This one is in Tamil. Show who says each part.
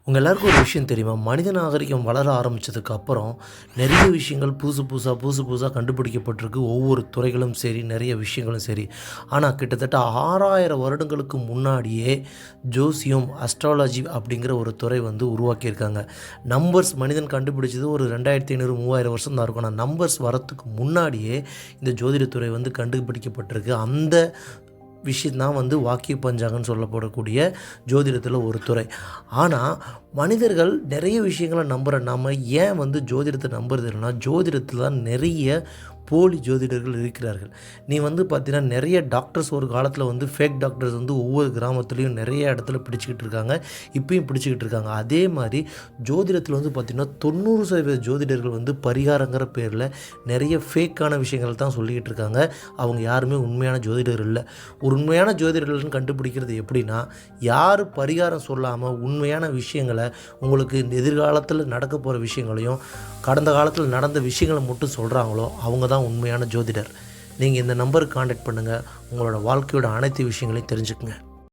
Speaker 1: உங்கள் எல்லாருக்கும் ஒரு விஷயம் தெரியுமா? மனித நாகரிகம் வளர ஆரம்பித்ததுக்கு அப்புறம் நிறைய விஷயங்கள் புதுசு புதுசாக கண்டுபிடிக்கப்பட்டிருக்கு. ஒவ்வொரு துறைகளும் சரி, நிறைய விஷயங்களும் சரி. ஆனால் கிட்டத்தட்ட 6000 வருடங்களுக்கு முன்னாடியே ஜோசியம், அஸ்ட்ராலஜி அப்படிங்கிற ஒரு துறை வந்து உருவாக்கியிருக்காங்க. நம்பர்ஸ் மனிதன் கண்டுபிடிச்சது ஒரு 2500 3000 வருஷம் தான் இருக்கும். ஆனால் நம்பர்ஸ் வரத்துக்கு முன்னாடியே இந்த ஜோதிடத்துறை வந்து கண்டுபிடிக்கப்பட்டிருக்கு. அந்த விஷயம் தான் வந்து வாக்கிய பஞ்சாங்கன்னு சொல்லப்படக்கூடிய ஜோதிடத்தில் ஒரு துறை. ஆனால் மனிதர்கள் நிறைய விஷயங்களை நம்புகிற நம்ம ஏன் வந்து ஜோதிடத்தை நம்புறது இல்லைன்னா, ஜோதிடத்தில் தான் நிறைய போலி ஜோதிடர்கள் இருக்கிறார்கள். நீ வந்து பார்த்தீங்கன்னா நிறைய டாக்டர்ஸ் ஒரு காலத்தில் வந்து ஃபேக் டாக்டர்ஸ் வந்து ஒவ்வொரு கிராமத்துலேயும் நிறைய இடத்துல பிடிச்சிக்கிட்டு இருக்காங்க. இப்பயும் பிடிச்சிக்கிட்டு இருக்காங்க. அதே மாதிரி ஜோதிடத்தில் வந்து பார்த்திங்கன்னா 90% ஜோதிடர்கள் வந்து பரிகாரங்கிற பேரில் நிறைய ஃபேக்கான விஷயங்கள் தான் சொல்லிக்கிட்டு இருக்காங்க. அவங்க யாருமே உண்மையான ஜோதிடர் இல்லை. ஒரு உண்மையான ஜோதிடர்கள்னு கண்டுபிடிக்கிறது எப்படின்னா, யார் பரிகாரம் சொல்லாமல் உண்மையான விஷயங்களை உங்களுக்கு இந்த எதிர்காலத்தில் நடக்க போகிற விஷயங்களையும் கடந்த காலத்தில் நடந்த விஷயங்களை மட்டும் சொல்கிறாங்களோ அவங்க தான் உண்மையான ஜோதிடர். நீங்கள் இந்த நம்பருக்கு காண்டாக்ட் பண்ணுங்கள். உங்களோட வாழ்க்கையோட அனைத்து விஷயங்களையும் தெரிஞ்சுக்குங்க.